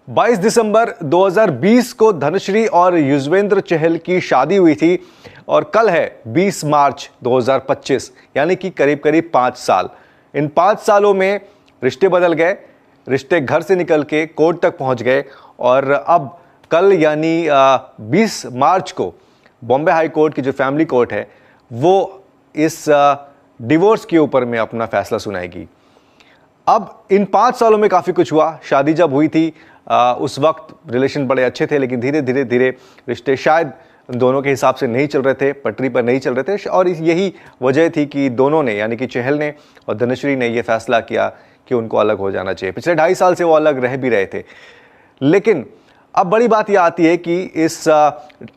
22 दिसंबर 2020 को धनश्री और युजवेंद्र चहल की शादी हुई थी और कल है 20 मार्च 2025, यानी कि करीब करीब 5 साल। इन 5 सालों में रिश्ते बदल गए, रिश्ते घर से निकल के कोर्ट तक पहुंच गए और अब कल यानी 20 मार्च को बॉम्बे हाई कोर्ट की जो फैमिली कोर्ट है वो इस डिवोर्स के ऊपर में अपना फैसला सुनाएगी। अब इन 5 सालों में काफ़ी कुछ हुआ। शादी जब हुई थी उस वक्त रिलेशन बड़े अच्छे थे, लेकिन धीरे धीरे धीरे रिश्ते शायद दोनों के हिसाब से नहीं चल रहे थे, पटरी पर नहीं चल रहे थे और यही वजह थी कि दोनों ने, यानी कि चहल ने और धनश्री ने यह फैसला किया कि उनको अलग हो जाना चाहिए। पिछले 2.5 साल से वो अलग रह भी रहे थे, लेकिन अब बड़ी बात यह आती है कि इस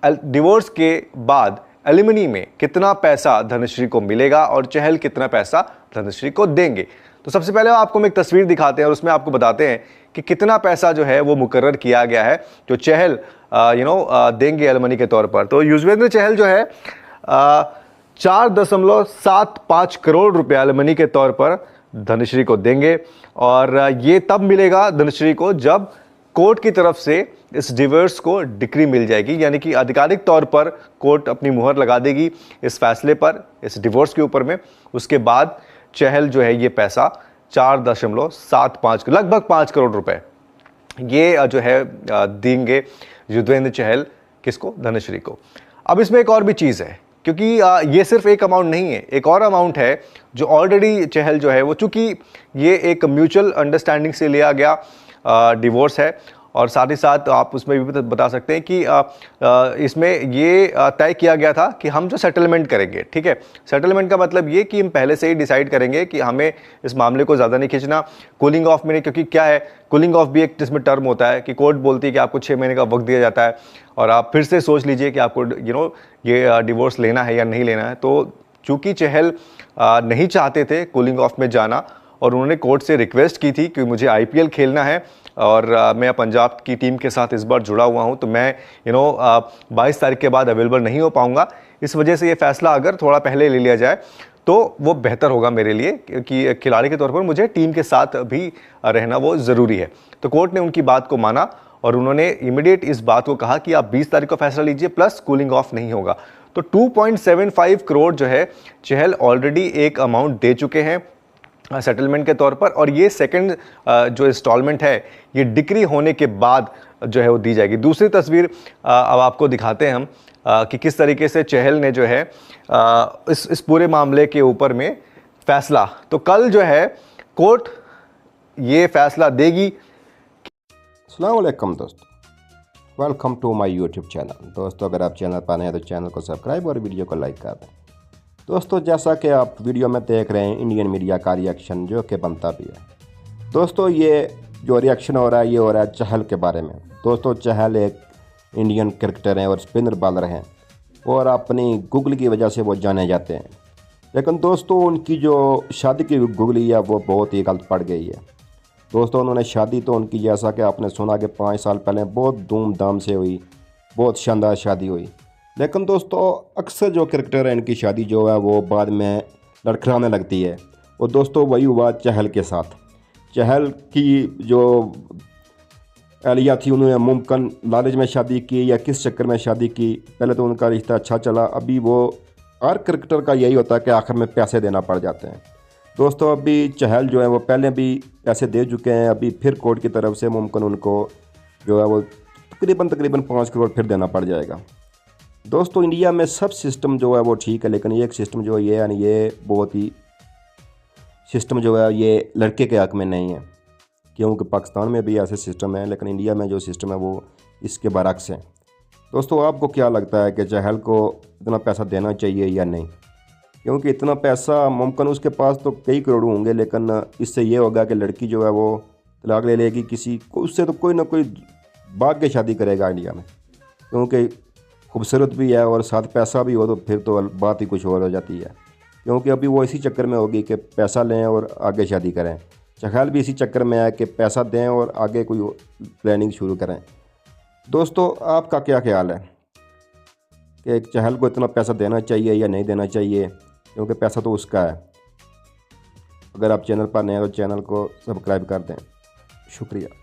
डिवोर्स के बाद एलिमनी में कितना पैसा धनश्री को मिलेगा और चहल कितना पैसा धनश्री को देंगे। तो सबसे पहले आपको हम एक तस्वीर दिखाते हैं और उसमें आपको बताते हैं कि कितना पैसा जो है वो मुकर्रर किया गया है जो चहल देंगे एलिमनी के तौर पर। तो युजवेंद्र चहल जो है 4.75 करोड़ रुपए एलिमनी के तौर पर धनश्री को देंगे और ये तब मिलेगा धनश्री को जब कोर्ट की तरफ से इस डिवोर्स को डिक्री मिल जाएगी, यानी कि आधिकारिक तौर पर कोर्ट अपनी मुहर लगा देगी इस फैसले पर, इस डिवोर्स के ऊपर में। उसके बाद चहल जो है ये पैसा 4.75 लगभग 5 करोड़ रुपए ये जो है देंगे युजवेंद्र चहल किसको, धनश्री को। अब इसमें एक और भी चीज़ है, क्योंकि ये सिर्फ एक अमाउंट नहीं है, एक और अमाउंट है जो ऑलरेडी चहल जो है वो, चूंकि ये एक म्यूचुअल अंडरस्टैंडिंग से लिया गया डिवोर्स है और साथ ही साथ आप उसमें भी बता सकते हैं कि इसमें ये तय किया गया था कि हम जो सेटलमेंट करेंगे, ठीक है, सेटलमेंट का मतलब ये कि हम पहले से ही डिसाइड करेंगे कि हमें इस मामले को ज़्यादा नहीं खींचना, कूलिंग ऑफ में नहीं, क्योंकि क्या है कूलिंग ऑफ भी एक जिसमें टर्म होता है कि कोर्ट बोलती है कि आपको 6 महीने का वक्त दिया जाता है और आप फिर से सोच लीजिए कि आपको ये डिवोर्स लेना है या नहीं लेना है। तो चूँकि चहल नहीं चाहते थे कूलिंग ऑफ में जाना और उन्होंने कोर्ट से रिक्वेस्ट की थी कि मुझे IPL खेलना है और मैं पंजाब की टीम के साथ इस बार जुड़ा हुआ हूं, तो मैं 22 तारीख के बाद अवेलेबल नहीं हो पाऊंगा। इस वजह से ये फैसला अगर थोड़ा पहले ले लिया जाए तो वो बेहतर होगा मेरे लिए, क्योंकि खिलाड़ी के तौर पर मुझे टीम के साथ भी रहना वो ज़रूरी है। तो कोर्ट ने उनकी बात को माना और उन्होंने इमीडिएट इस बात को कहा कि आप 20 तारीख को फैसला लीजिए, प्लस कूलिंग ऑफ नहीं होगा। तो 2.75 करोड़ जो है चहल ऑलरेडी एक अमाउंट दे चुके हैं सेटलमेंट के तौर पर और ये सेकंड जो इंस्टॉलमेंट है ये डिक्री होने के बाद जो है वो दी जाएगी। दूसरी तस्वीर अब आपको दिखाते हैं हम कि किस तरीके से चहल ने जो है इस पूरे मामले के ऊपर में फैसला, तो कल जो है कोर्ट ये फैसला देगी। अस्सलाम वालेकुम दोस्तों, welcome to my YouTube channel. दोस्तों अगर आप चैनल पर नए हैं तो चैनल को सब्सक्राइब और वीडियो को लाइक कर दें। दोस्तों जैसा कि आप वीडियो में देख रहे हैं इंडियन मीडिया का रिएक्शन जो कि बनता भी है। दोस्तों ये जो रिएक्शन हो रहा है ये हो रहा है चहल के बारे में। दोस्तों चहल एक इंडियन क्रिकेटर हैं और स्पिनर बॉलर हैं और अपनी गुगली की वजह से वो जाने जाते हैं, लेकिन दोस्तों उनकी जो शादी की गुगली है वो बहुत ही गलत पड़ गई है। दोस्तों उन्होंने शादी तो उनकी जैसा कि आपने सुना कि 5 साल पहले बहुत धूमधाम से हुई, बहुत शानदार शादी हुई, लेकिन दोस्तों अक्सर जो क्रिकेटर है इनकी शादी जो है वो बाद में लड़खड़ाने लगती है और दोस्तों वही हुआ चहल के साथ। चहल की जो एहलिया थी उन्होंने मुमकिन लालच में शादी की या किस चक्कर में शादी की, पहले तो उनका रिश्ता अच्छा चला, अभी वो हर क्रिकेटर का यही होता है कि आखिर में पैसे देना पड़ जाते हैं। दोस्तों अभी चहल जो है वो पहले भी पैसे दे चुके हैं, अभी फिर कोर्ट की तरफ से मुमकिन उनको जो है वो तकरीबन 5 करोड़ फिर देना पड़ जाएगा। दोस्तों इंडिया में सब सिस्टम जो है वो ठीक है, लेकिन एक सिस्टम जो है यानी ये बहुत ही सिस्टम जो है ये लड़के के हक़ में नहीं है, क्योंकि पाकिस्तान में भी ऐसे सिस्टम है लेकिन इंडिया में जो सिस्टम है वो इसके बरअक्स है। दोस्तों आपको क्या लगता है कि चहल को इतना पैसा देना चाहिए या नहीं? क्योंकि इतना पैसा मुमकिन उसके पास तो कई करोड़ होंगे, लेकिन इससे ये होगा कि लड़की जो है वो तलाक ले लेगी किसी को, उससे तो कोई ना कोई भाग के शादी करेगा इंडिया में, क्योंकि खूबसूरत भी है और साथ पैसा भी हो तो फिर तो बात ही कुछ और हो जाती है। क्योंकि अभी वो इसी चक्कर में होगी कि पैसा लें और आगे शादी करें। चहल भी इसी चक्कर में है कि पैसा दें और आगे कोई प्लानिंग शुरू करें। दोस्तों आपका क्या ख्याल है कि चहल को इतना पैसा देना चाहिए या नहीं देना चाहिए? क्योंकि पैसा तो उसका है। अगर आप चैनल पर नए हैं तो चैनल को सब्सक्राइब कर दें। शुक्रिया।